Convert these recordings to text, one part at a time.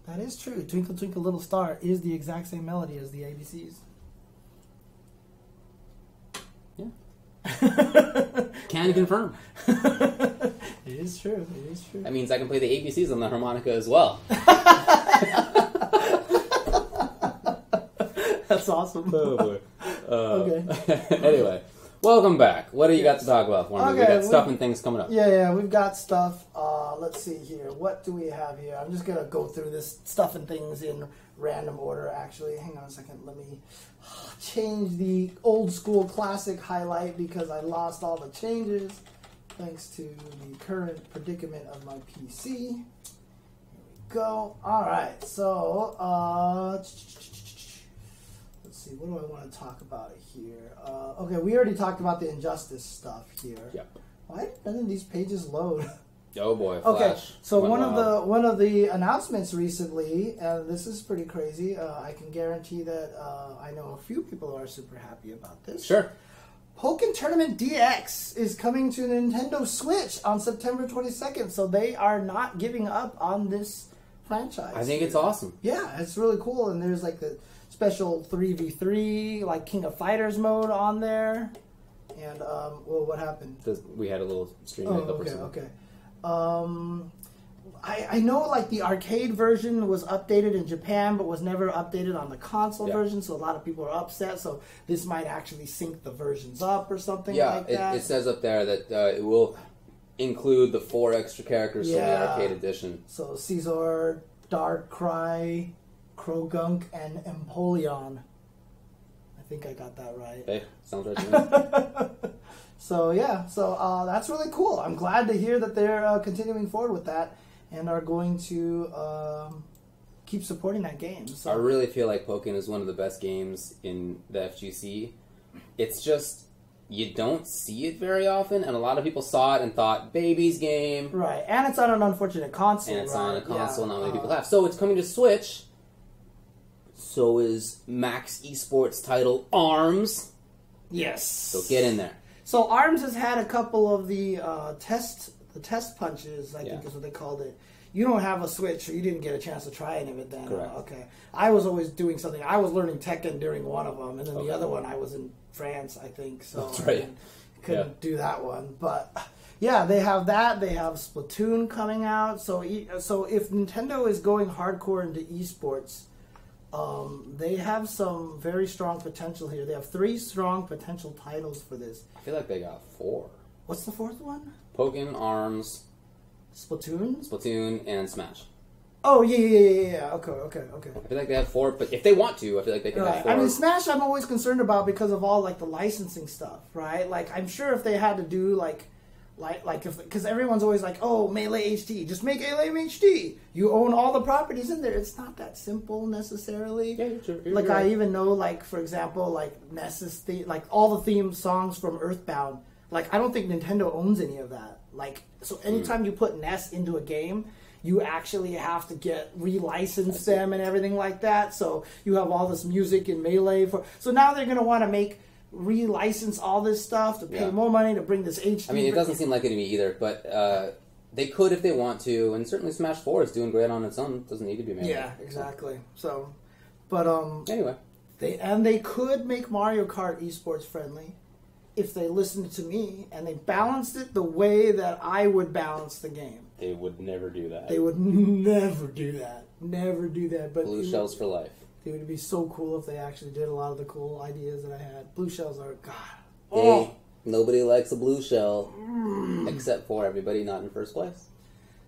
That is true. Twinkle Twinkle Little Star is the exact same melody as the ABCs. Yeah. Can confirm. It is true. It is true. That means I can play the ABCs on the harmonica as well. That's awesome. Oh boy. Okay. Anyway, welcome back. What do you got to talk about for me? Okay, we got stuff and things coming up. Yeah, we've got stuff. Let's see here. What do we have here? I'm just going to go through this stuff and things in random order, actually. Hang on a second. Let me change the old school classic highlight because I lost all the changes thanks to the current predicament of my PC. Here we go. All right. So, let's see. What do I want to talk about here? Okay, we already talked about the Injustice stuff here. Yep. Why did none of these pages load? Oh boy, Flash. Okay, so one wild. of the announcements recently, and this is pretty crazy. I can guarantee that I know a few people who are super happy about this. Sure. Pokken Tournament DX is coming to Nintendo Switch on September 22nd, so they are not giving up on this franchise. I think it's awesome. Yeah, it's really cool, and there's like the special 3v3, like King of Fighters mode on there. And, well, what happened? We had a little stream Oh, hiccup or okay, something. okay. I know like the arcade version was updated in Japan, but was never updated on the console version, so a lot of people are upset. So this might actually sync the versions up or something like that. It says up there that it will include the 4 extra characters from the arcade edition. So Caesar, Darkrai, Krogunk, and Empoleon. I think I got that right. Hey, sounds right to me. So yeah, so that's really cool. I'm glad to hear that they're continuing forward with that and are going to keep supporting that game. So I really feel like Pokken is one of the best games in the FGC. It's just, you don't see it very often, and a lot of people saw it and thought, baby's game. Right, and it's on an unfortunate console. And it's right? on a console, yeah. not many people have. So it's coming to Switch. So is Max Esports title ARMS. Yes. So get in there. So ARMS has had a couple of the test punches, I think is what they called it. You don't have a Switch, so you didn't get a chance to try any of it then. Correct. Okay. I was always doing something. I was learning Tekken during one of them, and then the other one I was in France, I think. So that's right. Couldn't do that one. But yeah, they have that. They have Splatoon coming out. So if Nintendo is going hardcore into esports, they have some very strong potential here. They have 3 strong potential titles for this. I feel like they got 4. What's the 4th one? Pokken, ARMS, Splatoon, and Smash. Oh, yeah. Okay. I feel like they have 4, but if they want to, I feel like they can have 4. I mean, Smash I'm always concerned about because of all, like, the licensing stuff, right? Like, I'm sure if they had to do, because everyone's always like, oh, Melee HD, just make Melee HD. You own all the properties in there. It's not that simple necessarily. Yeah, you're like right. I even know, like for example, like Ness's like all the theme songs from Earthbound. Like I don't think Nintendo owns any of that. Like so, anytime you put Ness into a game, you actually have to get relicense them and everything like that. So you have all this music in Melee so now they're going to want to relicense all this stuff to pay more money to bring this HD. I mean, it doesn't seem like it to me either, but they could if they want to, and certainly Smash 4 is doing great on its own. It doesn't need to be made. Yeah, exactly. So, but anyway, they could make Mario Kart esports friendly if they listened to me and they balanced it the way that I would balance the game. They would never do that. They would never do that. Never do that. But Blue shells for life. It would be so cool if they actually did a lot of the cool ideas that I had. Blue shells are God. Hey, nobody likes a blue shell except for everybody not in first place.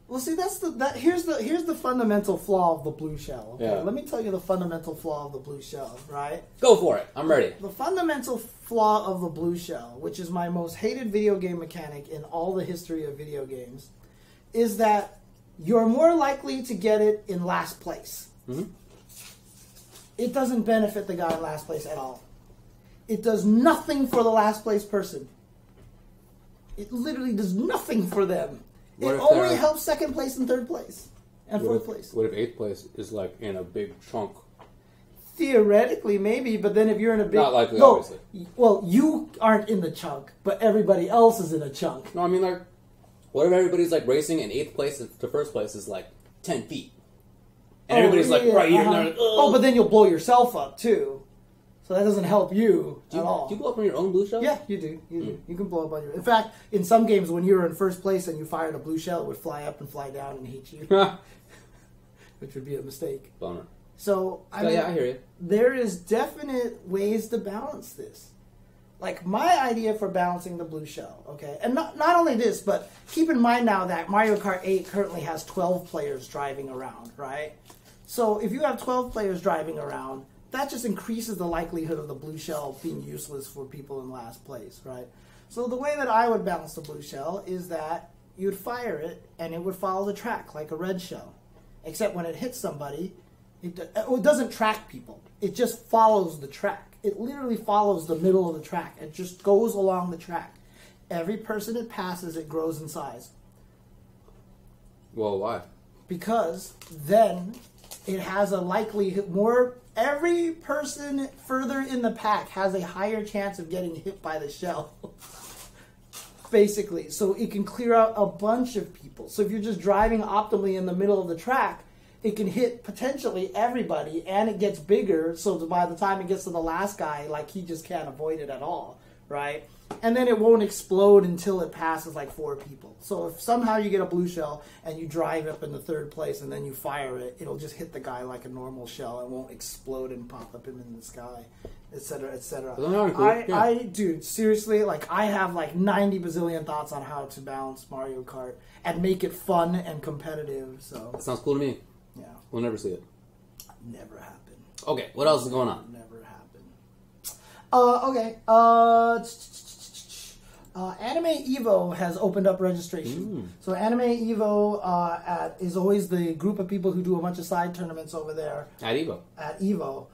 Well, see, here's the fundamental flaw of the blue shell. Okay? Yeah. Let me tell you the fundamental flaw of the blue shell, right? Go for it. I'm ready. The fundamental flaw of the blue shell, which is my most hated video game mechanic in all the history of video games, is that you're more likely to get it in last place. Mm-hmm. It doesn't benefit the guy in last place at all. It does nothing for the last place person. It literally does nothing for them. It only helps second place and third place and fourth place. What if 8th place is like in a big chunk? Theoretically, maybe, but then if you're in a big... Not likely, obviously. Well, you aren't in the chunk, but everybody else is in a chunk. No, I mean, like, what if everybody's like racing and 8th place to first place is like 10 feet? And everybody's like, right here and there. Oh, but then you'll blow yourself up too. So that doesn't help you at all. Do you blow up on your own blue shell? Yeah, you do. You do. You can blow up on your... In fact, in some games, when you were in first place and you fired a blue shell, it would fly up and fly down and hit you. Which would be a mistake. Bummer. So, I mean, yeah, I hear you. There is definite ways to balance this. Like, my idea for balancing the blue shell, okay? And not only this, but keep in mind now that Mario Kart 8 currently has 12 players driving around, right? So, if you have 12 players driving around, that just increases the likelihood of the blue shell being useless for people in last place, right? So the way that I would balance the blue shell is that you'd fire it and it would follow the track like a red shell. Except when it hits somebody, it doesn't track people. It just follows the track. It literally follows the middle of the track. It just goes along the track. Every person it passes, it grows in size. Well, why? Because then it has a likelihood every person further in the pack has a higher chance of getting hit by the shell. Basically. So it can clear out a bunch of people. So if you're just driving optimally in the middle of the track, it can hit potentially everybody, and it gets bigger, so by the time it gets to the last guy, like, he just can't avoid it at all, right? And then it won't explode until it passes like 4 people. So if somehow you get a blue shell and you drive up in the 3rd place and then you fire it, it'll just hit the guy like a normal shell. It won't explode and pop up him in the sky, etc., etc. Dude, seriously, like, I have like 90 bazillion thoughts on how to balance Mario Kart and make it fun and competitive. So that sounds cool to me. Yeah, we'll never see it. Never happen. Okay, what else is going on? Never happen. Okay. Anime Evo has opened up registration. So Anime Evo is always the group of people who do a bunch of side tournaments over there. At Evo.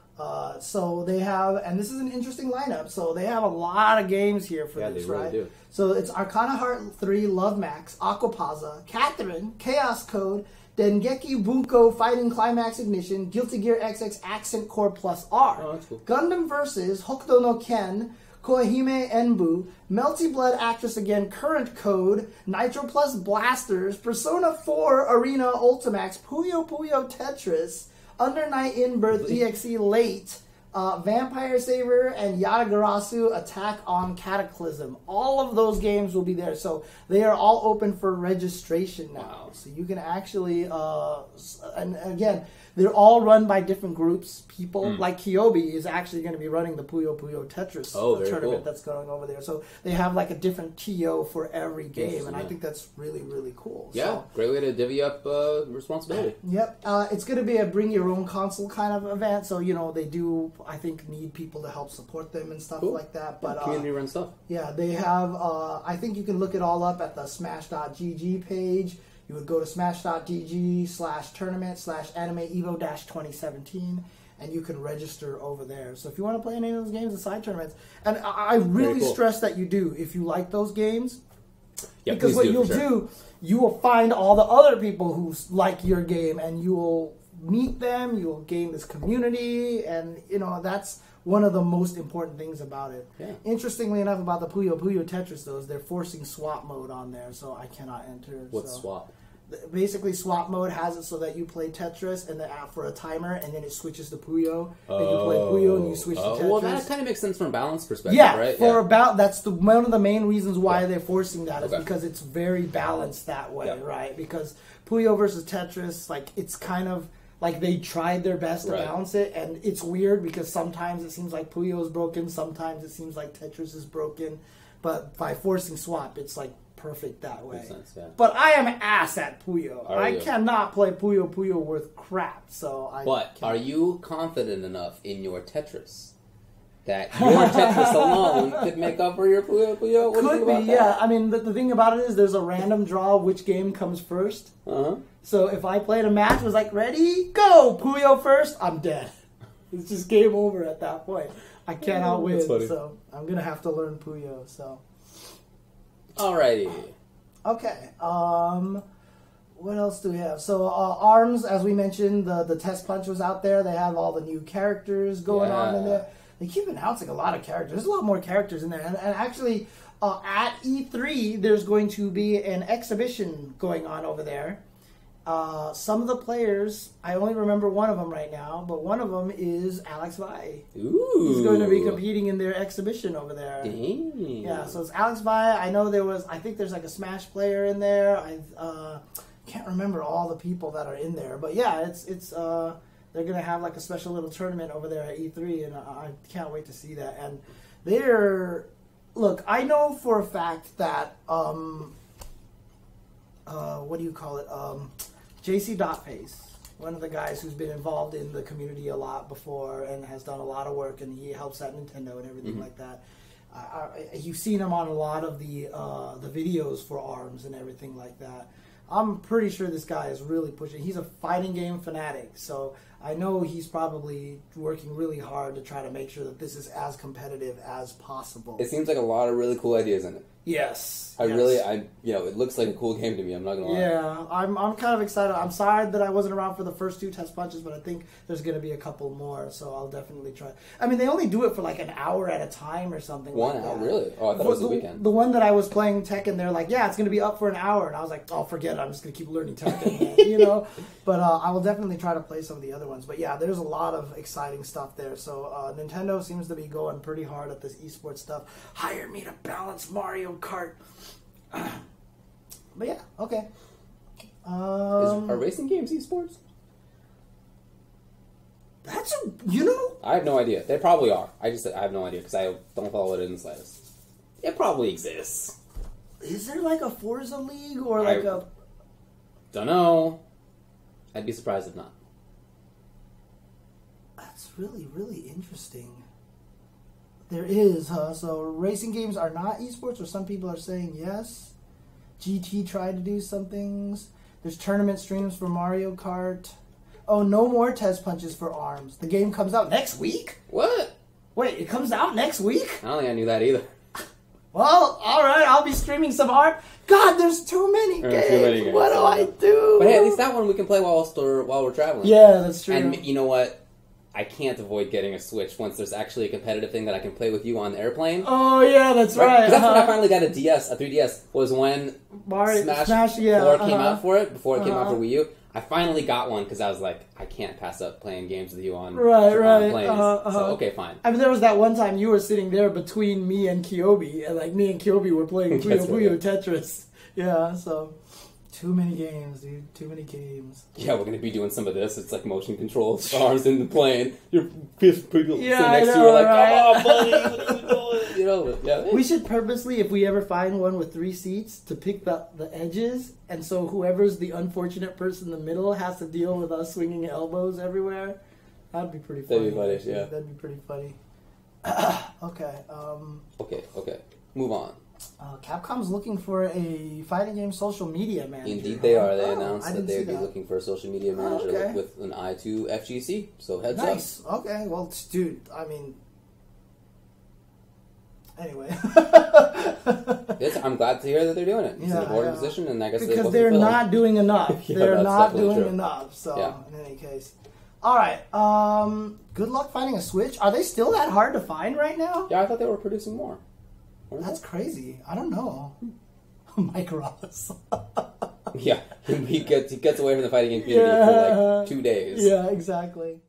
So they have, and this is an interesting lineup, so they have a lot of games here for this, right? Do. So it's Arcana Heart 3, Love Max, Aquapaza, Catherine, Chaos Code, Dengeki Bunko Fighting Climax Ignition, Guilty Gear XX Accent Core Plus R, that's cool. Gundam Versus, Hokuto no Ken, Koihime Enbu, Melty Blood Actress Again, Current Code, Nitro Plus Blasters, Persona 4 Arena Ultimax, Puyo Puyo Tetris, Under Night In Birth EXE Late, Vampire Saver, and Yatagarasu Attack on Cataclysm. All of those games will be there. So they are all open for registration now. Wow. So you can actually, and again, they're all run by different groups, people. Like Kyobi is actually going to be running the Puyo Puyo Tetris tournament that's going over there. So they have like a different TO for every game, and I think that's really, really cool. Yeah, so, great way to divvy up responsibility. Yep. It's going to be a bring your own console kind of event. So, you know, they do, I think, need people to help support them and stuff like that. But community run stuff. Yeah, they have, I think you can look it all up at the smash.gg page. You would go to smash.gg/tournament/anime-evo-2017, and you can register over there. So if you want to play any of those games, the side tournaments, and I really stress that you do, if you like those games, because what you'll do, you will find all the other people who like your game, and you will meet them, you will gain this community, and, you know, that's one of the most important things about it. Yeah. Interestingly enough, about the Puyo Puyo Tetris, though, is they're forcing swap mode on there, so I cannot enter. What's swap? Basically, swap mode has it so that you play Tetris and then for a timer, and then it switches to Puyo. Then you play Puyo and you switch to Tetris. Well, that kind of makes sense from a balance perspective, right? That's one of the main reasons why they're forcing that is because it's very balanced that way, right? Because Puyo versus Tetris, like, it's kind of like they tried their best to balance it, and it's weird because sometimes it seems like Puyo is broken, sometimes it seems like Tetris is broken, but by forcing swap, it's like perfect that way. Makes sense, yeah. But I am ass at Puyo. I cannot play Puyo Puyo worth crap, so are you confident enough in your Tetris that your Tetris alone could make up for your Puyo Puyo? What do you think about that? I mean, the thing about it is there's a random draw which game comes first. So if I played a match, was like, ready, go, Puyo first, I'm dead. It's just game over at that point. I cannot win, so I'm going to have to learn Puyo, so. Alrighty. Okay, what else do we have? So ARMS, as we mentioned, the test punch was out there. They have all the new characters going on in there. They keep announcing a lot of characters. There's a lot more characters in there. And actually, at E3, there's going to be an exhibition going on over there. Some of the players, I only remember one of them right now, but one of them is Alex Vi. Ooh. He's going to be competing in their exhibition over there. Dang. Yeah, so it's Alex Vi. I know I think there's like a Smash player in there. I can't remember all the people that are in there. But yeah, it's they're going to have like a special little tournament over there at E3, and I can't wait to see that. And look, I know for a fact that, what do you call it? JC Dotface, one of the guys who's been involved in the community a lot before and has done a lot of work, and he helps at Nintendo and everything like that. You've seen him on a lot of the videos for ARMS and everything like that. I'm pretty sure this guy is really pushing. He's a fighting game fanatic, so I know he's probably working really hard to try to make sure that this is as competitive as possible. It seems like a lot of really cool ideas in it. Yes. It looks like a cool game to me. I'm not gonna lie. Yeah, I'm kind of excited. I'm sorry that I wasn't around for the first 2 test punches, but I think there's going to be a couple more, so I'll definitely try. I mean, they only do it for like an hour at a time or something. 1 hour, really? Oh, I thought it was the weekend. The one that I was playing Tekken, they're like, yeah, it's going to be up for an hour, and I was like, oh, forget it. I'm just going to keep learning Tekken, you know. But I will definitely try to play some of the other ones. But yeah, there's a lot of exciting stuff there. So Nintendo seems to be going pretty hard at this esports stuff. Hire me to balance Mario Kart. But yeah, okay. Are racing games esports? I have no idea. They probably are. I have no idea because I don't follow it in the slightest. It probably exists. Is there like a Forza League or like a? Don't know. I'd be surprised if not. That's really, really interesting. There is, huh? So racing games are not esports, or some people are saying yes. GT tried to do some things. There's tournament streams for Mario Kart. Oh, no more test punches for ARMS. The game comes out next week? What? Wait, it comes out next week? I don't think I knew that either. Well, alright, I'll be streaming some ARMS. God, there's too many games. What do I do? But hey, at least that one we can play while we're traveling. Yeah, that's true. And you know what? I can't avoid getting a Switch once there's actually a competitive thing that I can play with you on the airplane. Oh, yeah, that's right. Because that's when I finally got a 3DS, was when Smash 4 came out for it, before it came out for Wii U. I finally got one because I was like, I can't pass up playing games with you on planes. So, okay, fine. I mean, there was that one time you were sitting there between me and Kyobi, and like me and Kyobi were playing Puyo Tetris. Yeah, so... Too many games, dude. Too many games. Yeah, we're going to be doing some of this. It's like motion control stars in the plane. Your people sitting next to you are like, come on, buddy, what are you doing? You know, yeah. We should purposely, if we ever find one with 3 seats, to pick the edges, and so whoever's the unfortunate person in the middle has to deal with us swinging elbows everywhere. That'd be pretty funny. That'd be funny, yeah. That'd be pretty funny. Okay. Okay. Move on. Capcom's looking for a fighting game social media manager. Indeed they are. They announced that they would be looking for a social media manager with an eye to FGC. So heads up. Nice. Okay. Well, dude, I mean... Anyway. I'm glad to hear that they're doing it. It's an important position, and I guess because they're not doing enough. Yeah, they're not doing true. enough. So, in any case. All right. Good luck finding a Switch. Are they still that hard to find right now? Yeah, I thought they were producing more. That's crazy. I don't know. Mike Ross. Yeah, he gets away from the fighting game community for like 2 days. Yeah, exactly.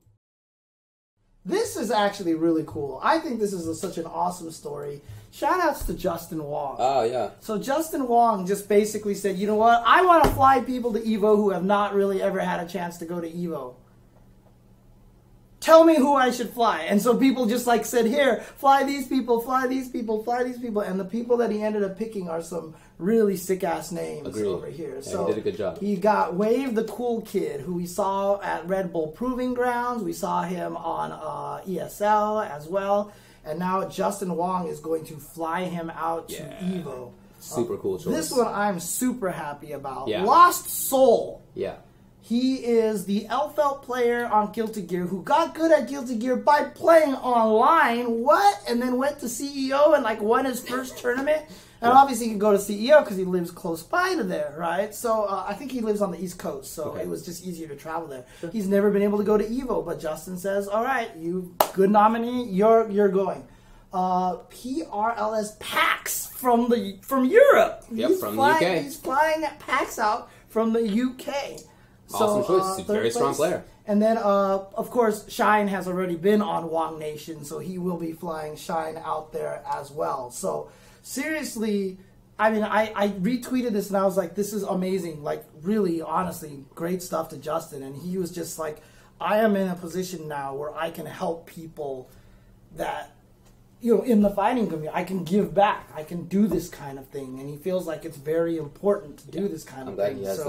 This is actually really cool. I think this is such an awesome story. Shout outs to Justin Wong. Oh, yeah. So Justin Wong just basically said, you know what? I want to fly people to EVO who have not really ever had a chance to go to EVO. Tell me who I should fly. And so people just like said, here, fly these people, fly these people, fly these people. And the people that he ended up picking are some really sick-ass names over here. Yeah, so he did a good job. He got Wave the Cool Kid, who we saw at Red Bull Proving Grounds. We saw him on ESL as well. And now Justin Wong is going to fly him out to EVO. Super cool choice. This one I'm super happy about. Yeah. Lost Soul. Yeah. He is the Elfelt player on Guilty Gear who got good at Guilty Gear by playing online. What? And then went to CEO and like won his first tournament. And obviously he can go to CEO because he lives close by to there, right? So I think he lives on the East Coast, so it was just easier to travel there. Sure. He's never been able to go to EVO, but Justin says, all right, you good nominee, you're going. PRLS PAX from Europe. Yep, from the UK. He's flying PAX out from the UK. Awesome choice. He's a very strong player. And then, of course, Shine has already been on Wong Nation, so he will be flying Shine out there as well. So, seriously, I mean, I retweeted this and I was like, this is amazing. Like, really, honestly, great stuff to Justin. And he was just like, I am in a position now where I can help people that, in the fighting community. I can give back. I can do this kind of thing. And he feels like it's very important to do this kind of thing. I'm glad he has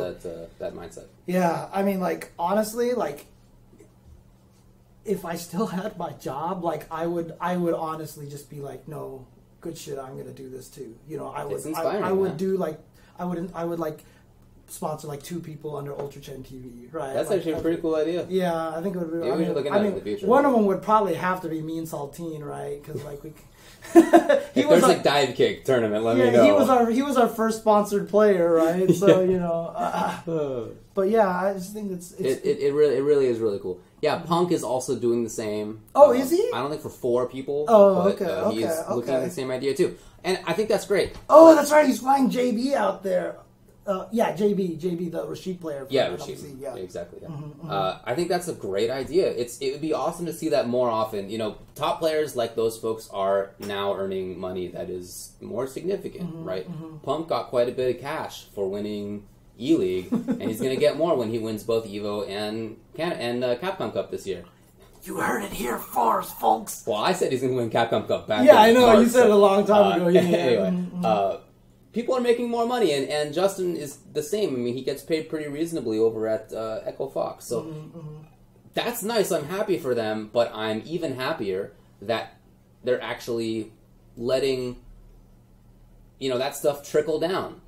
that mindset. Yeah, I mean, like, honestly, like, if I still had my job, like, I would honestly just be like, no, good shit, I'm gonna do this too. I would like sponsor like 2 people under Ultra Chen TV, right? That's actually a pretty cool idea. Yeah, I think it would be. Maybe we should look into that in the future. One of them would probably have to be me and Saltine, right? Because like we. If there's a dive kick tournament, let me know. He was our first sponsored player, right? So but yeah, I just think it really is really cool. Yeah, Punk is also doing the same. Oh, is he? I don't think for 4 people. Oh, but, he's looking at the same idea too, and I think that's great. Oh, that's right. He's flying JB out there. JB, the Rashid player. Rashid. Yeah, exactly. Yeah. Mm-hmm. I think that's a great idea. It would be awesome to see that more often. Top players like those folks are now earning money that is more significant, right? Mm-hmm. Punk got quite a bit of cash for winning E-League, and he's going to get more when he wins both Evo and Capcom Cup this year. You heard it here first, folks. Well, I said he's going to win Capcom Cup back. Yeah, I know. March, you said it a long time ago. Anyway, people are making more money, and Justin is the same. I mean, he gets paid pretty reasonably over at Echo Fox. So that's nice. I'm happy for them, but I'm even happier that they're actually letting, that stuff trickle down.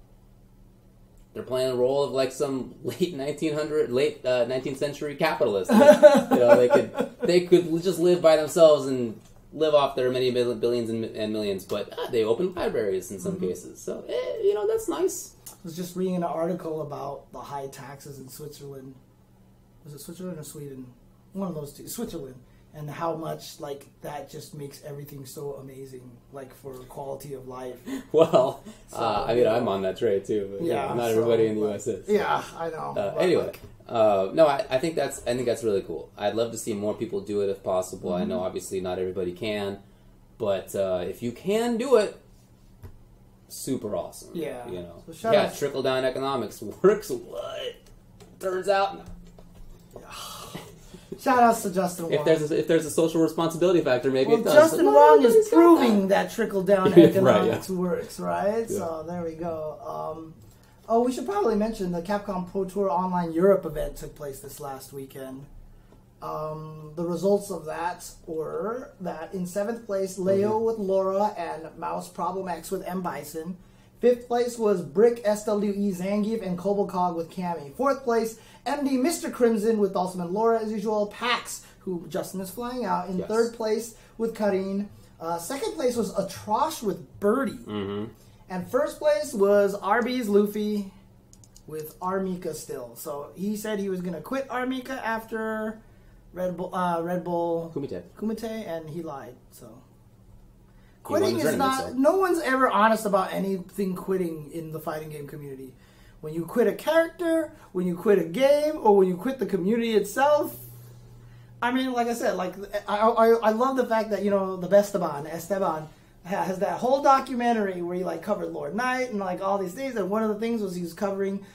They're playing the role of like some late 19th century capitalist. They could just live by themselves and live off their many billions and millions, but they open libraries in some cases. So, that's nice. I was just reading an article about the high taxes in Switzerland. Was it Switzerland or Sweden? One of those two. Switzerland. And how much, like, that just makes everything so amazing, like, for quality of life. Well, I'm on that trade, too. But not everybody in the U.S. is. Yeah, I know. Anyway. No, I think that's really cool. I'd love to see more people do it if possible. I know obviously not everybody can, but if you can do it, super awesome. Yeah. So trickle down economics works. What? Turns out. Shout outs to Justin Wong. If there's a social responsibility factor, maybe it does. Justin Wong is proving that trickle down economics works, right? Yeah. So there we go. We should probably mention the Capcom Pro Tour Online Europe event took place this last weekend. The results of that were that in 7th place, Leo with Laura and Mouse Problem X with M. Bison. 5th place was Brick SWE Zangief and Kobolcog with Cammy. 4th place, MD Mr. Crimson with Dulcim and Laura as usual. Pax, who Justin is flying out. In 3rd place with Karine. 2nd place was Atrosh with Birdie. Mm-hmm. And 1st place was RB's Luffy with Armika still. So he said he was going to quit Armika after Red Bull Kumite, and he lied. So quitting is not... No one's ever honest about anything quitting in the fighting game community. When you quit a character, when you quit a game, or when you quit the community itself... I mean, like I said, like I love the fact that, the Esteban, has that whole documentary where he like covered Lord Knight and like all these things, and one of the things was he was covering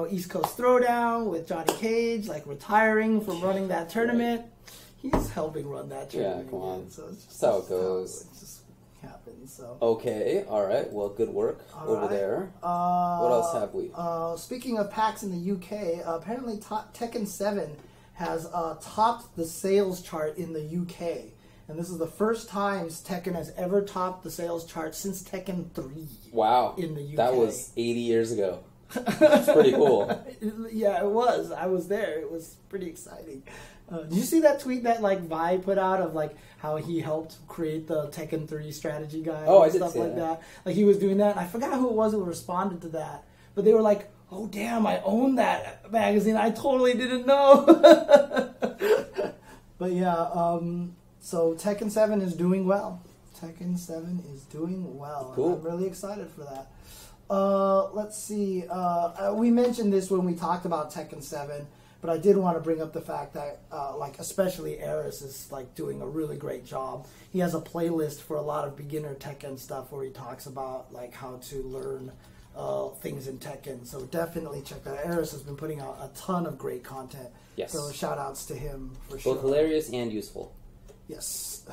East Coast Throwdown with Johnny Cage, like retiring from running that tournament. He's helping run that tournament. Yeah, come on. So it's just how it goes. It just happens. So okay, all right. Well, good work over there. What else have we? Speaking of PAX in the UK, apparently Tekken 7 has topped the sales chart in the UK. And this is the first time Tekken has ever topped the sales chart since Tekken 3. Wow. In the UK. That was 80 years ago. That's pretty cool. Yeah, it was. I was there. It was pretty exciting. Did you see that tweet that like Vi put out of like how he helped create the Tekken 3 strategy guide and stuff like that? Like he was doing that. And I forgot who it was who responded to that. But they were like, "Oh damn, I own that magazine. I totally didn't know." But yeah, so Tekken 7 is doing well. Tekken 7 is doing well. Cool. I'm really excited for that. Let's see. We mentioned this when we talked about Tekken 7, But I did want to bring up the fact that, like, especially Eris is, like, doing a really great job. He has a playlist for a lot of beginner Tekken stuff where he talks about, like, how to learn things in Tekken. So definitely check that out. Eris has been putting out a ton of great content. Yes. So shout outs to him for sure. Both hilarious and useful. Yes.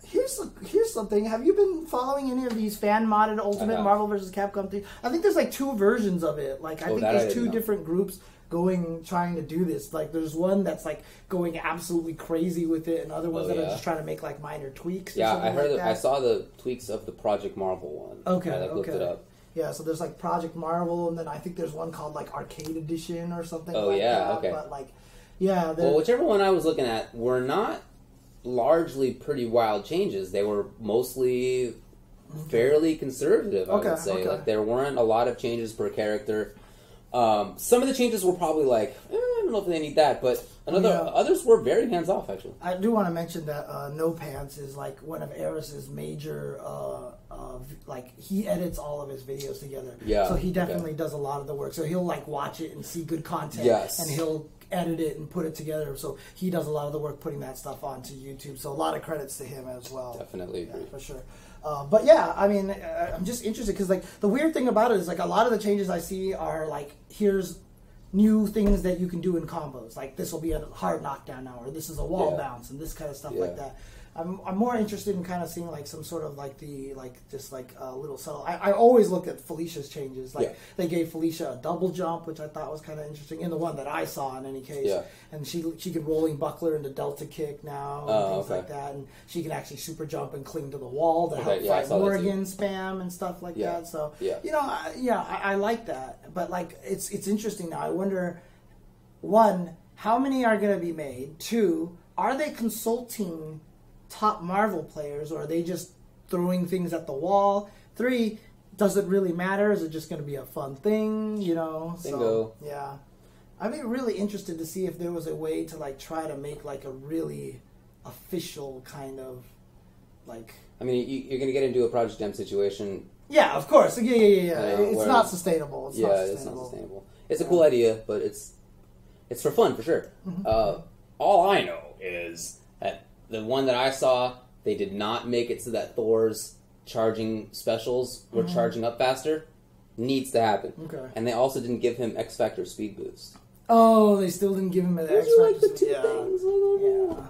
Here's something. Have you been following any of these fan modded Ultimate Marvel vs. Capcom 3? I think there's like 2 versions of it. Like I think there's 2 different groups trying to do this. Like there's one that's like going absolutely crazy with it, and other ones that are just trying to make like minor tweaks. Yeah, I heard. I saw the tweaks of the Project Marvel one. Okay, I looked it up. Yeah, so there's like Project Marvel, and then I think there's one called like Arcade Edition or something. Oh like yeah, that. okay. But like, yeah. Well, whichever one I was looking at were not largely pretty wild changes. They were mostly fairly conservative, I would say. Like there weren't a lot of changes per character. Some of the changes were probably like, I don't know if they need that, but others were very hands off actually. I do want to mention that No Pants is like one of Eris's major like he edits all of his videos together. Yeah. So he definitely does a lot of the work. So he'll like watch it and see good content. Yes. And he'll edit it and put it together. So he does a lot of the work putting that stuff onto YouTube. So a lot of credits to him as well. Definitely agree. Yeah, for sure. But yeah, I mean, I'm just interested because like the weird thing about it is like a lot of the changes I see are like here's new things that you can do in combos. Like this will be a hard knockdown now, or this is a wall bounce, and this kind of stuff like that. I'm more interested in kind of seeing like some sort of like the just like a little subtle. I always look at Felicia's changes. Like they gave Felicia a double jump, which I thought was kind of interesting in the one that I saw in any case. Yeah. And she can rolling buckler into delta kick now and things like that, and she can actually super jump and cling to the wall to help fight Morrigan spam and stuff like that. So you know, I like that. But like it's interesting now. I wonder, 1, how many are going to be made? 2, are they consulting top Marvel players, or are they just throwing things at the wall? 3, does it really matter? Is it just going to be a fun thing? You know? Bingo. So, yeah. I'd be really interested to see if there was a way to like try to make like a really official kind of like. I mean, you're going to get into a Project M situation. Yeah, of course. Yeah. It's not sustainable. It's not sustainable. It's a cool idea, but it's for fun for sure. Mm-hmm. All I know is that the one that I saw, they did not make it so that Thor's charging specials were charging up faster. Needs to happen. Okay. And they also didn't give him X Factor speed boost. Oh, they still didn't give him an X Factor. Like the 2 things. Yeah.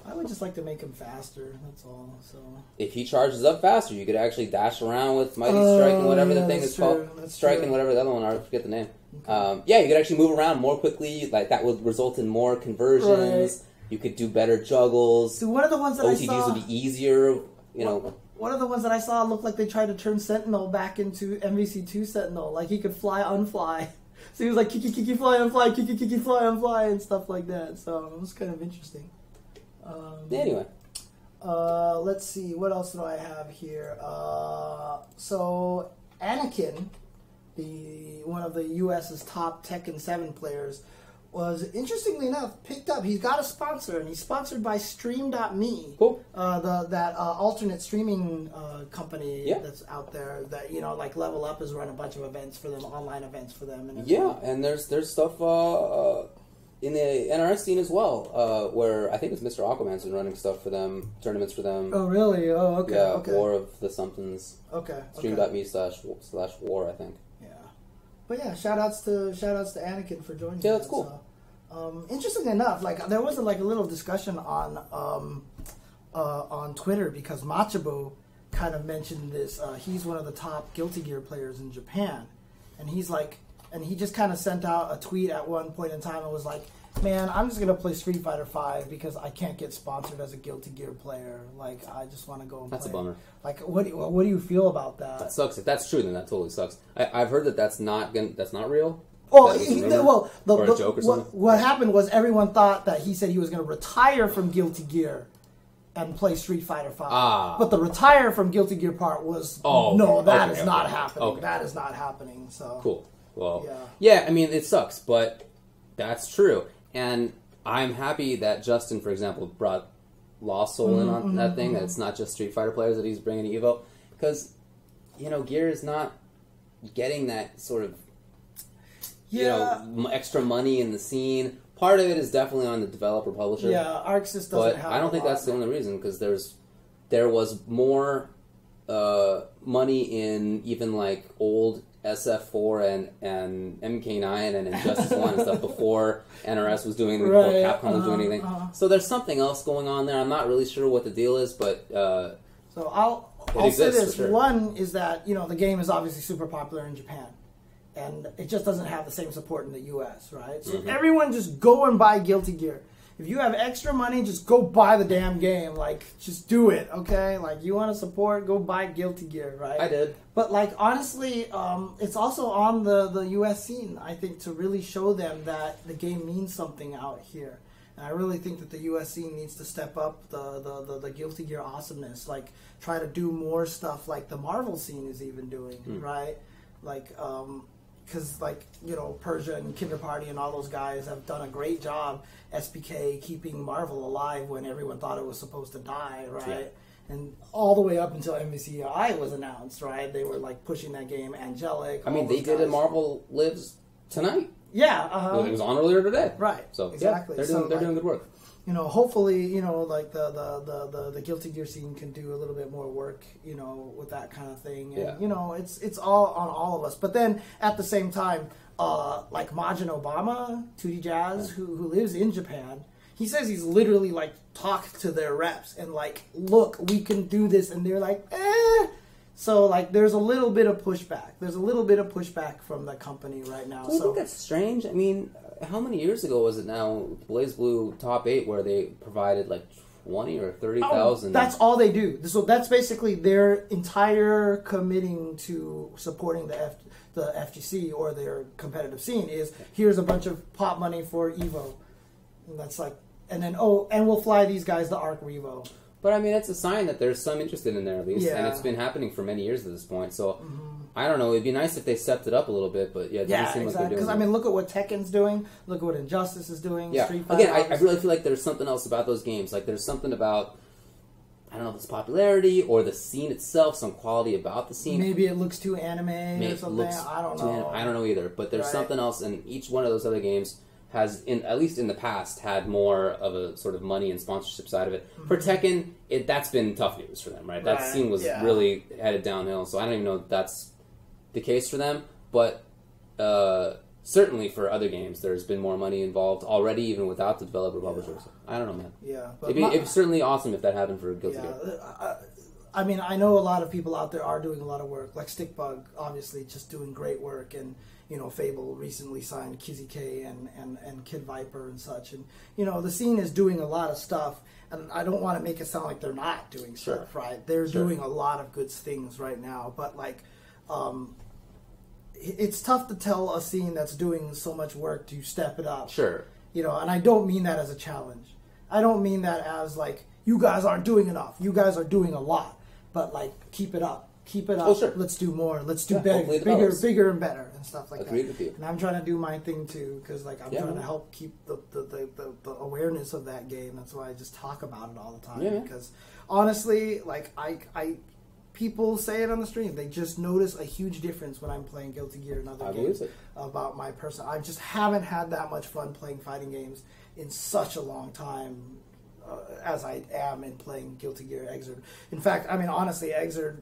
I would just like to make him faster. That's all. So if he charges up faster, you could actually dash around with Mighty Strike and whatever the thing is called. Strike and whatever the other one are. I forget the name. Okay. You could actually move around more quickly. Like that would result in more conversions. Right. You could do better juggles. So one of the ones that OTGs I saw would be easier. You know. One of the ones that I saw looked like they tried to turn Sentinel back into MVC2 Sentinel. Like he could fly, unfly. So he was like kiki fly, unfly, kiki fly, unfly, and stuff like that. So it was kind of interesting. Anyway. Let's see. What else do I have here? So Anakin, one of the U.S.'s top Tekken 7 players, was, interestingly enough, picked up. He's got a sponsor, and he's sponsored by Stream.me. Cool. That alternate streaming company that's out there that, you know, like Level Up has run a bunch of events for them, online events for them. And and there's stuff in the NRS scene as well, where I think it's Mr. Aquaman's been running stuff for them, tournaments for them. Oh, really? Oh, okay. Yeah, okay. War of the Somethings. Okay. Stream.me/war, I think. But yeah, shout outs to Anakin for joining. Yeah, that's cool. So, interestingly enough, like there was like a little discussion on Twitter because Machabo kind of mentioned this. He's one of the top Guilty Gear players in Japan, and he's like, and he just kind of sent out a tweet at one point in time and was like, "Man, I'm just gonna play Street Fighter V because I can't get sponsored as a Guilty Gear player. Like, I just want to go and play." That's a bummer. Like, what do you feel about that? That sucks. If that's true, then that totally sucks. I've heard that's not real. Well, or a joke or something. What happened was everyone thought that he said he was going to retire from Guilty Gear and play Street Fighter V. But the retire from Guilty Gear part was that is not happening. Okay. That is not happening. So cool. Well, yeah. I mean, it sucks, but that's true. And I'm happy that Justin, for example, brought Lost Soul in on that thing. That it's not just Street Fighter players that he's bringing to Evo, because Gear is not getting that sort of extra money in the scene. Part of it is definitely on the developer publisher. Yeah, ArcSys doesn't have. But I don't think that's the only reason, because there was more money in even like old SF4 and MK9 and Injustice 1 and stuff before NRS was doing anything, before Capcom was doing anything. So there's something else going on there. I'm not really sure what the deal is, but so I'll say this. Sure. One is that the game is obviously super popular in Japan, and it just doesn't have the same support in the US, right? So everyone just go and buy Guilty Gear. If you have extra money, just go buy the damn game. Like, just do it, okay? Like, you want to support, go buy Guilty Gear, right? I did. But, like, honestly, it's also on the U.S. scene, I think, to really show them that the game means something out here. And I really think that the U.S. scene needs to step up the Guilty Gear awesomeness. Like, try to do more stuff like the Marvel scene is even doing, right? Like, because, like, Persia and Kinder Party and all those guys have done a great job, SPK, keeping Marvel alive when everyone thought it was supposed to die, right? Yeah. And all the way up until MVCI was announced, right? They were, like, pushing that game. Angelic. I mean, they did it Marvel Lives tonight. Yeah. It was on earlier today. Right. So, exactly. Yeah, they're doing good work. Hopefully, like the Guilty Gear scene can do a little bit more work, with that kind of thing. And, it's all on all of us. But then at the same time, like Majin Obama, 2D Jazz, who lives in Japan, he says he's literally like talked to their reps and like, look, we can do this, and they're like, eh. So like, there's a little bit of pushback. There's a little bit of pushback from the company right now. Do you think that's strange? I mean, how many years ago was it now? BlazBlue Top 8, where they provided like 20 or 30,000. That's all they do. So that's basically their entire committing to supporting the FGC or their competitive scene is, here's a bunch of pop money for Evo. And that's like, and then, and we'll fly these guys to Arc Revo. But I mean, it's a sign that there's some interest in there at least. Yeah. And it's been happening for many years at this point. So I don't know. It'd be nice if they stepped it up a little bit, but it doesn't seem like they're doing it. Because, I mean, look at what Tekken's doing. Look at what Injustice is doing. Yeah. Street Fighter. Again, I really feel like there's something else about those games. Like, there's something about, I don't know if it's popularity or the scene itself, some quality about the scene. Maybe it looks too anime or something. I don't know. I don't know either. But there's something else, and each one of those other games has, at least in the past, had more of a sort of money and sponsorship side of it. For Tekken, that's been tough news for them, right? That scene was really headed downhill, so I don't even know if that's the case for them. But certainly for other games, there's been more money involved already, even without the developer publishers. I don't know, man. Yeah, but it'd be certainly awesome if that happened for Guilty Gear. I mean, I know a lot of people out there are doing a lot of work, like Stickbug, obviously, just doing great work, and Fable recently signed Kizzy K and Kid Viper and such, and the scene is doing a lot of stuff, and I don't want to make it sound like they're not doing stuff, right? They're doing a lot of good things right now, but like, it's tough to tell a scene that's doing so much work to step it up. Sure. And I don't mean that as a challenge. I don't mean that as like, you guys aren't doing enough. You guys are doing a lot, but like, keep it up. Keep it up. Oh, sure. Let's do more. Let's do bigger and better and stuff like Agreed that. With you. And I'm trying to do my thing too, because like I'm trying to help keep the awareness of that game. That's why I just talk about it all the time. Yeah. Because honestly, like I people say it on the stream. They just notice a huge difference when I'm playing Guilty Gear and other games. About my person, I just haven't had that much fun playing fighting games in such a long time as I am in playing Guilty Gear Xrd. In fact, I mean honestly, Xrd.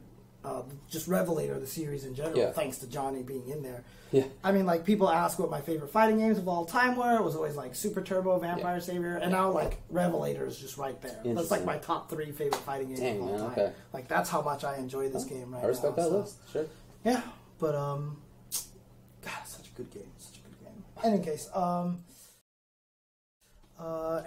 Just Revelator, the series in general, thanks to Johnny being in there. Yeah. I mean, like, people ask what my favorite fighting games of all time were. It was always, like, Super Turbo, Vampire Savior, and now, like, Revelator is just right there. That's, like, my top 3 favorite fighting games of all time. Okay. Like, that's how much I enjoy this game right now. I respect that list, sure. Yeah, but, God, such a good game. Such a good game. In any case,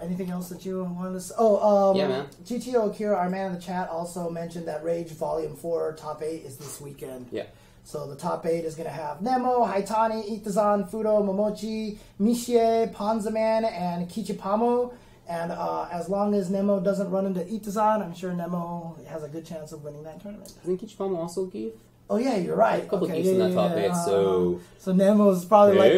anything else that you wanted to say? Yeah, man. GTO Akira, our man in the chat, also mentioned that Rage Volume 4 Top 8 is this weekend. Yeah. So the Top 8 is going to have Nemo, Haitani, Itazan, Fudo, Momochi, Mishie, Panzaman, and Kichipamo. And as long as Nemo doesn't run into Itazan, I'm sure Nemo has a good chance of winning that tournament. Doesn't Kichipamo also give? Oh, yeah, you're right. A couple keeps in that top 8, so... So Nemo's probably like,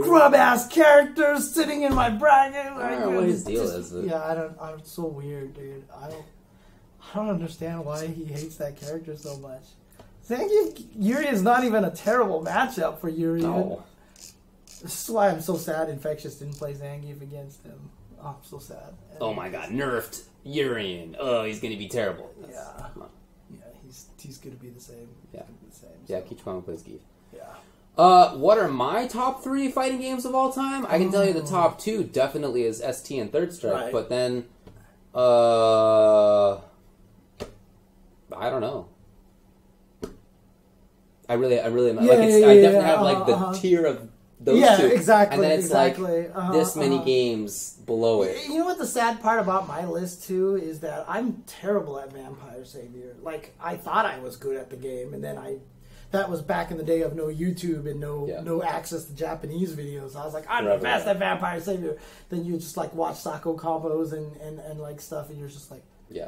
scrub-ass characters sitting in my bracket. I don't know what his deal is. Yeah, I'm so weird, dude. I don't understand why he hates that character so much. Thank you. Yuri is not even a terrible matchup for Yuri. No. This is why I'm so sad Infectious didn't play Zangief against him. Oh, I'm so sad. Oh my god, nerfed Urian. Oh, he's going to be terrible. Yeah, he's going to be the same. Yeah, so. Kichimama plays Geef. Yeah. What are my top 3 fighting games of all time? I can tell you the top 2 definitely is ST and Third Strike, right. but then, I don't know. I really am not. I definitely have like the tier of those two. Exactly. And then it's like this many games below it. You know what the sad part about my list too is that I'm terrible at Vampire Savior. Like I thought I was good at the game, and then that was back in the day of no YouTube and no access to Japanese videos. I was like, I'm the best at Vampire Savior. Then you just like watch Sako combos and like stuff, and you're just like, yeah.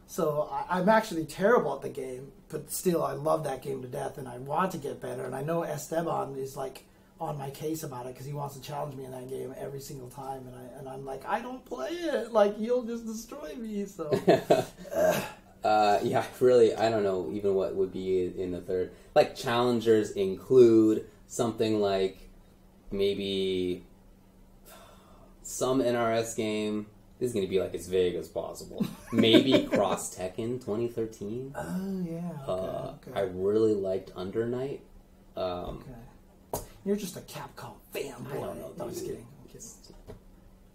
So I'm actually terrible at the game, but still I love that game to death, and I want to get better. And I know Esteban is like on my case about it because he wants to challenge me in that game every single time, and I'm like, I don't play it. Like you'll just destroy me. So really, I don't know even what would be in the third. Like challengers include something like maybe some NRS game. This is going to be like as vague as possible. Maybe Cross Tekken 2013. Oh, yeah. Okay. I really liked Under Night. Okay. You're just a Capcom fanboy. I don't know. No, I'm just kidding.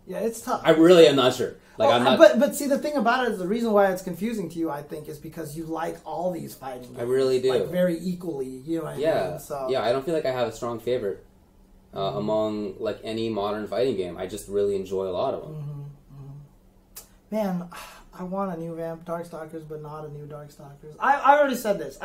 Yeah, it's tough. I really am not sure. Like I'm not. But see, the thing about it is the reason why it's confusing to you, I think, is because you like all these fighting games. I really do. Like very equally. You know what I mean? So. Yeah, I don't feel like I have a strong favorite among like any modern fighting game. I just really enjoy a lot of them. Mm-hmm. Man, I want a new Darkstalkers, but not a new Darkstalkers. I already said this.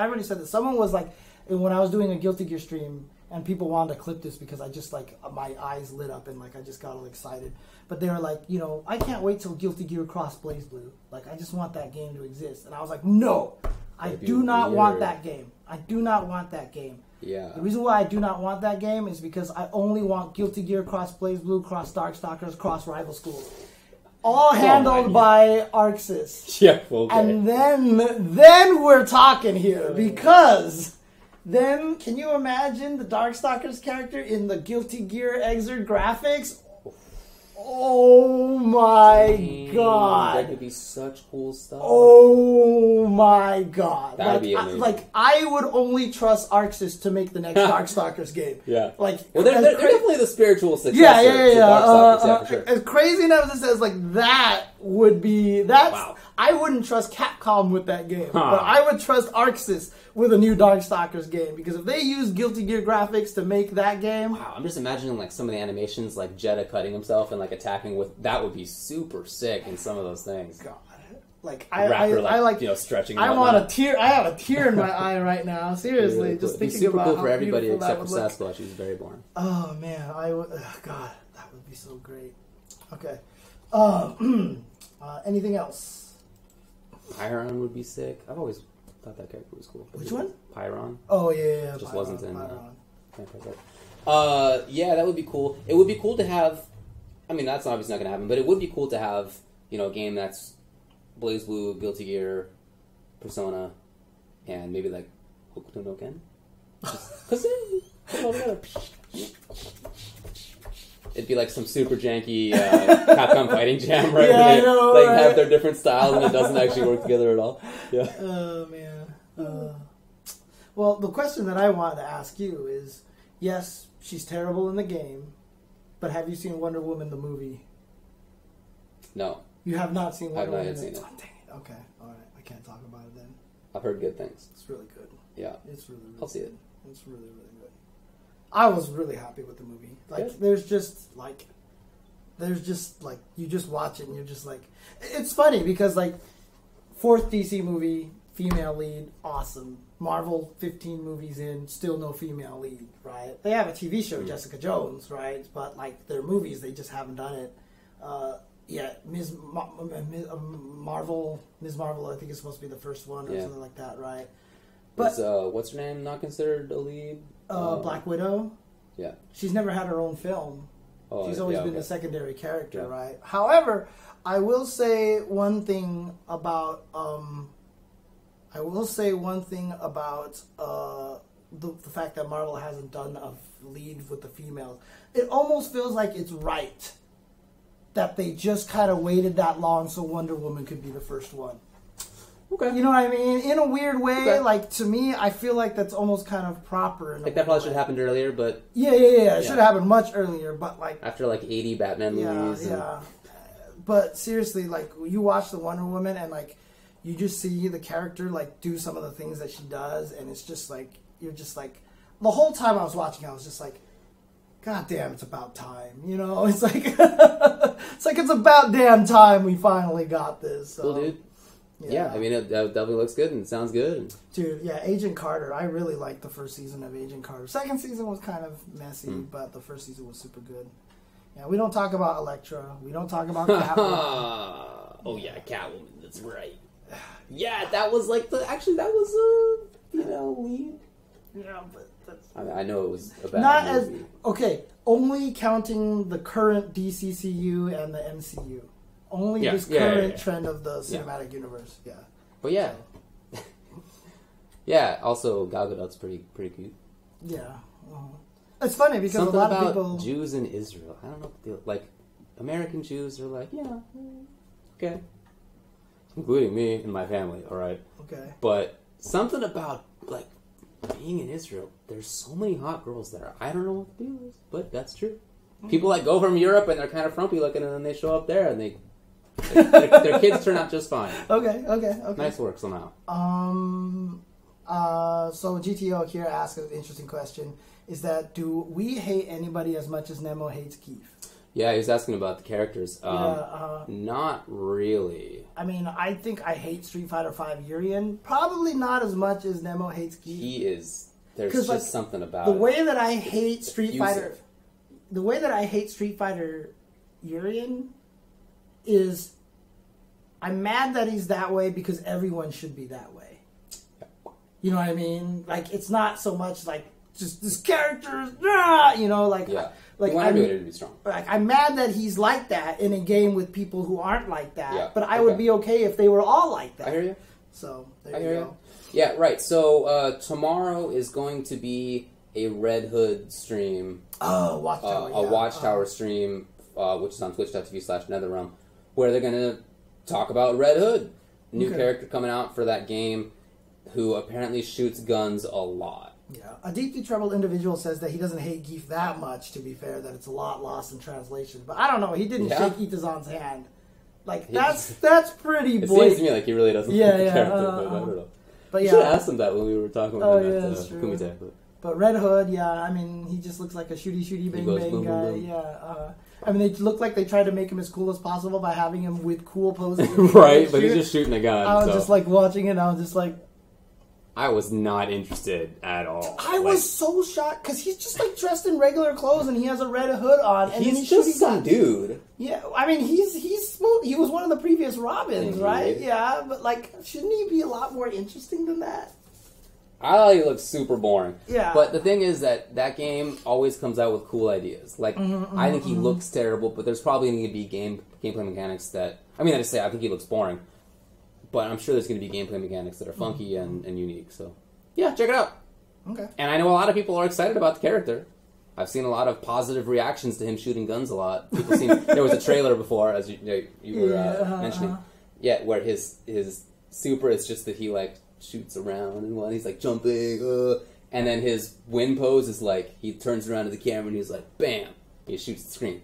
Someone was like, when I was doing a Guilty Gear stream, and people wanted to clip this because I just like, my eyes lit up and like I just got all excited. But they were like, I can't wait till Guilty Gear Cross Blaze Blue. Like, I just want that game to exist. And I was like, no, I do not want that game. I do not want that game. Yeah. The reason why I do not want that game is because I only want Guilty Gear Cross Blaze Blue, Cross Darkstalkers, Cross Rival Schools. All handled by ArcSys. Yeah, okay. And then we're talking here, because then can you imagine the Darkstalkers character in the Guilty GGXrd graphics? Oh my god. That could be such cool stuff. Oh my god. That'd be amazing. I would only trust ArcSys to make the next Darkstalkers game. Yeah. Like, well, they're definitely the spiritual successor to Darkstalkers, for sure. As crazy enough as it says, like, that would be... Wow. I wouldn't trust Capcom with that game. But I would trust ArcSys with a new Darkstalkers game, because if they use Guilty Gear graphics to make that game... Wow, I'm just imagining like some of the animations, like Jeddah cutting himself and like attacking with... That would be super sick in some of those things. God. Like, stretching. I want a tear. I have a tear in my eye right now. Seriously, really just cool. thinking about cool how for everybody beautiful except for that would Sasquatch. He's very boring. Oh man, God, that would be so great. Okay. Anything else? Pyron would be sick. I've always thought that character was cool. Which one? Pyron. Oh yeah. Just Pyron, wasn't in. Pyron. Yeah, that would be cool. It would be cool to have. I mean, that's obviously not going to happen, but it would be cool to have, a game that's Blaze Blue, Guilty Gear, Persona, and maybe like Hokuto no Ken. Because it'd be like some super janky Capcom fighting jam, right? Yeah, I know, right? Right? Have their different styles and it doesn't actually work together at all. Yeah. Oh man. Well, the question that I wanted to ask you is: yes, she's terrible in the game, but have you seen Wonder Woman the movie? No. You have not seen Wonder Woman? I've not yet seen it. Oh, dang it. Okay. All right. I can't talk about it then. I've heard good things. It's really good. Yeah. It's really I'll see it. It's really, really good. I was really happy with the movie. Like, Good. there's just you just watch it and you're just like, it's funny because like, 4th DC movie, female lead, awesome. Marvel 15 movies in, still no female lead, right? They have a TV show, Jessica Jones, right? But like their movies, they just haven't done it. Ms. Marvel, I think is supposed to be the first one or something like that, right? But what's her name not considered a lead? Black Widow. Yeah. She's never had her own film. Oh, she's always been a secondary character, right? However, I will say one thing about the fact that Marvel hasn't done a lead with the females. It almost feels like it's right that they just kind of waited that long so Wonder Woman could be the first one. Okay. You know what I mean? In a weird way, okay. Like, to me, I feel like that's almost kind of proper. Like, that probably should have happened earlier, but... Yeah. It should have happened much earlier, but, like... After, like, 80 Batman movies. Yeah. But, seriously, like, you watch the Wonder Woman, and, like, you just see the character, like, do some of the things that she does, and it's just, like, you're just, like... The whole time I was watching, I was just, like, God damn, it's about time, you know? It's like... it's about damn time we finally got this. So. Cool, dude. Yeah, I mean, it definitely looks good and sounds good. Dude, yeah, Agent Carter. I really liked the first season of Agent Carter. Second season was kind of messy, but the first season was super good. Yeah, we don't talk about Elektra. We don't talk about Catwoman. Oh, yeah, Catwoman. That's right. Yeah, that was like the... Actually, that was a, lead. Yeah, but that's... I know it was a bad movie. Okay, only counting the current DCCU and the MCU. Only this current trend of the cinematic universe. Yeah. But yeah. Yeah, also Gal Gadot's pretty cute. Yeah. It's funny because something a lot about of people... Jews in Israel. I don't know if like American Jews are like, yeah, okay. Including me and my family, alright. Okay. But something about like being in Israel, there's so many hot girls there. I don't know what the deal is, but that's true. People like go from Europe and they're kind of frumpy looking, and then they show up there and their kids turn out just fine. Okay. Nice work somehow. So GTO here asks an interesting question: is that do we hate anybody as much as Nemo hates Keith? Yeah, he was asking about the characters. Not really. I mean, I think I hate Street Fighter V Urian. Probably not as much as Nemo hates Keith. He is. There's just like, something about the way that I hate Street Fighter. The way that I hate Street Fighter Urian is I'm mad that he's that way because everyone should be that way. You know what I mean? Like, it's not so much like just this character, you know, like... Yeah. Like, you want everybody to be strong. Like, I'm mad that he's like that in a game with people who aren't like that. Yeah. But I would be okay if they were all like that. I hear you. So, there you go. Yeah, right. So, tomorrow is going to be a Red Hood stream. Oh, Watchtower, a Watchtower stream, which is on twitch.tv/NetherRealm, where they're going to talk about Red Hood. New character coming out for that game who apparently shoots guns a lot. Yeah. A deeply troubled individual says that he doesn't hate Geef that much, to be fair, that it's a lot lost in translation. But I don't know. He didn't shake Itazan's hand. Like, that's pretty blatant. It seems to me like he really doesn't like the character, but I don't know. But you should have asked him that when we were talking about him at Kumite. But Red Hood, I mean, he just looks like a shooty bang bang guy. Boom. Yeah. I mean, they look like they tried to make him as cool as possible by having him with cool poses. Right, but he's just shooting a gun. I was just like watching it, and I was just like... I was not interested at all. I was so shocked because he's just like dressed in regular clothes and he has a red hood on. And he's just some dude. Yeah, I mean he was one of the previous Robins, right? Yeah, but like, shouldn't he be a lot more interesting than that? I thought he looked super boring. Yeah, but the thing is that game always comes out with cool ideas. Like I think he looks terrible, but there's probably going to be gameplay mechanics that I think he looks boring. But I'm sure there's going to be gameplay mechanics that are funky and unique. So, yeah, check it out. Okay. And I know a lot of people are excited about the character. I've seen a lot of positive reactions to him shooting guns a lot. There was a trailer before, as you were mentioning. Yeah, where his super is just that he like shoots around and he's like jumping, and then his win pose is like he turns around to the camera and he's like bam, he shoots the screen.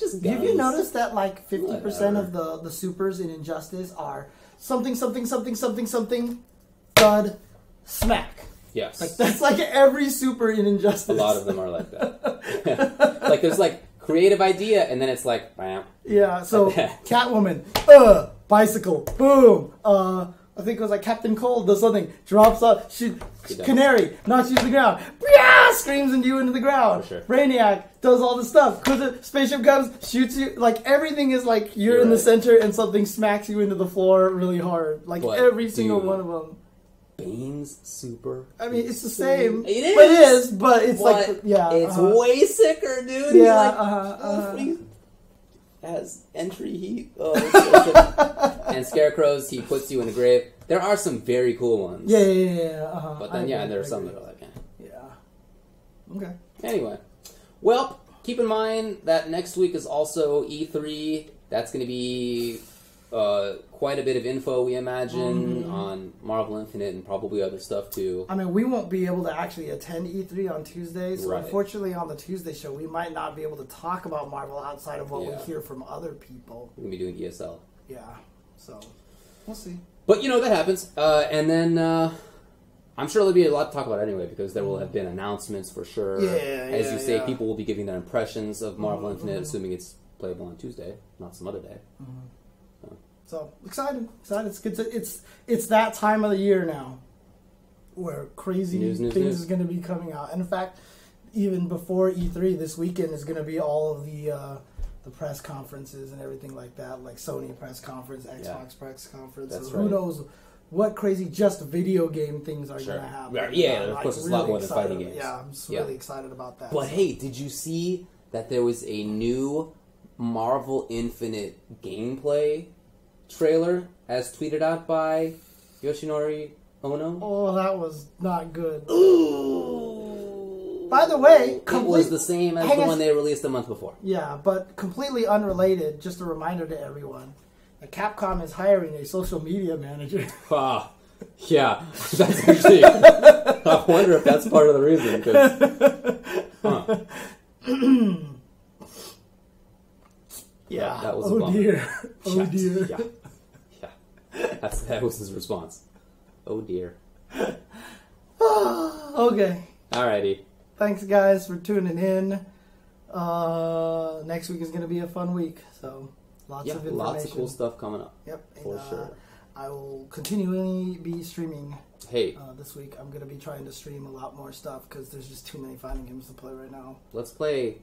Have you noticed that like 50% of the supers in Injustice are something, thud, smack? Yes. Like that's like every super in Injustice. A lot of them are like that. Like there's like creative idea and then it's like bam. Yeah, so Catwoman, bicycle, boom, I think it was like Captain Cold does something, drops up, Canary, knocks you to the ground, screams into the ground. For sure. Brainiac does all the stuff. Spaceship comes, shoots you. Like everything is like you're in the center and something smacks you into the floor really hard. Like every single one of them. Bane's super. I mean, it's the same. It is. But it's like it's way sicker, dude. Yeah. has entry heat. Oh, and Scarecrows, he puts you in a grave. There are some very cool ones. Yeah. But then, there are some that are like, Yeah. Okay. Anyway. Well, keep in mind that next week is also E3. That's going to be quite a bit of info, we imagine, on Marvel Infinite and probably other stuff, too. I mean, we won't be able to actually attend E3 on Tuesday, so unfortunately on the Tuesday show, we might not be able to talk about Marvel outside of what we hear from other people. We're going to be doing ESL. Yeah, so we'll see. But, that happens. And then I'm sure there'll be a lot to talk about anyway, because there will have been announcements for sure. As you say, people will be giving their impressions of Marvel Infinite, assuming it's playable on Tuesday, not some other day. So excited! It's good. It's that time of the year now, where crazy things is going to be coming out. And in fact, even before E3 this weekend is going to be all of the press conferences and everything like that, like Sony press conference, Xbox press conference. That's so who knows what crazy just video game things are going to happen? Yeah, of course, it's a lot more than fighting games. Yeah, I'm just really excited about that. But hey, did you see that there was a new Marvel Infinite gameplay trailer as tweeted out by Yoshinori Ono? Oh, that was not good. Ooh. By the way, it was the same as the one they released a month before. Yeah, but completely unrelated. Just a reminder to everyone that Capcom is hiring a social media manager. Yeah, that's actually. I wonder if that's part of the reason. Yeah. That was a bummer. Dear. Oh dear. Yeah. That was his response. Oh dear. Okay. Alrighty. Thanks, guys, for tuning in. Next week is going to be a fun week, so lots of information. Lots of cool stuff coming up. Yep. For sure. I will continually be streaming. Hey. This week I'm going to be trying to stream a lot more stuff because there's just too many fighting games to play right now. Let's play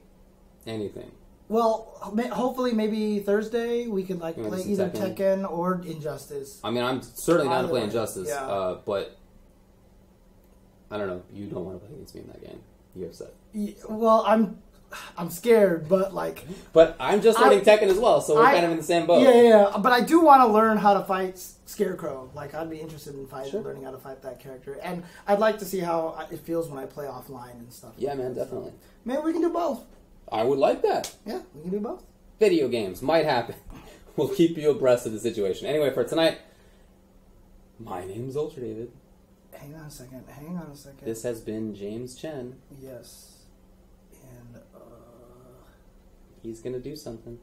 anything. Well, hopefully maybe Thursday we can play either Tekken or Injustice. I mean, I'm certainly down to play Injustice, yeah. But I don't know. You don't want to play against me in that game. You're upset. Well, I'm scared, but But I'm just learning Tekken as well, so we're kind of in the same boat. Yeah. But I do want to learn how to fight Scarecrow. I'd be interested in learning how to fight that character, and I'd like to see how it feels when I play offline and stuff. Yeah, man, definitely. Maybe we can do both. I would like that. Yeah, we can do both. Video games might happen. We'll keep you abreast of the situation. Anyway, for tonight, my name's Ultra David. Hang on a second. This has been James Chen. Yes. And, he's gonna do something.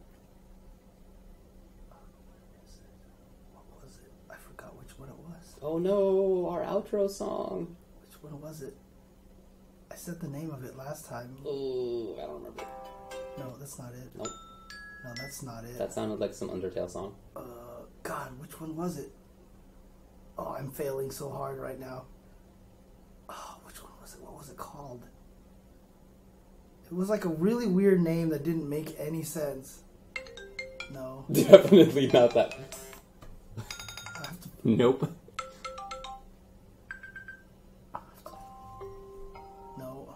What was it? I forgot which one it was. Oh no, our outro song. Which one was it? I said the name of it last time. Oh, I don't remember. No, that's not it. Nope. No, that's not it. That sounded like some Undertale song. God, which one was it? Oh, I'm failing so hard right now. Oh, which one was it? What was it called? It was like a really weird name that didn't make any sense. No. Definitely not that. Nope. No.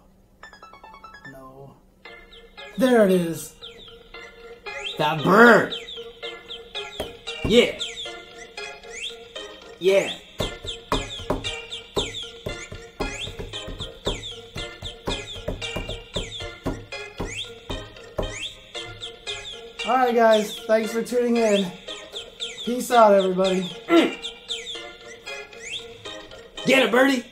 There it is. That bird. Yeah. Yeah. Alright guys, thanks for tuning in. Peace out everybody. Get it, birdie!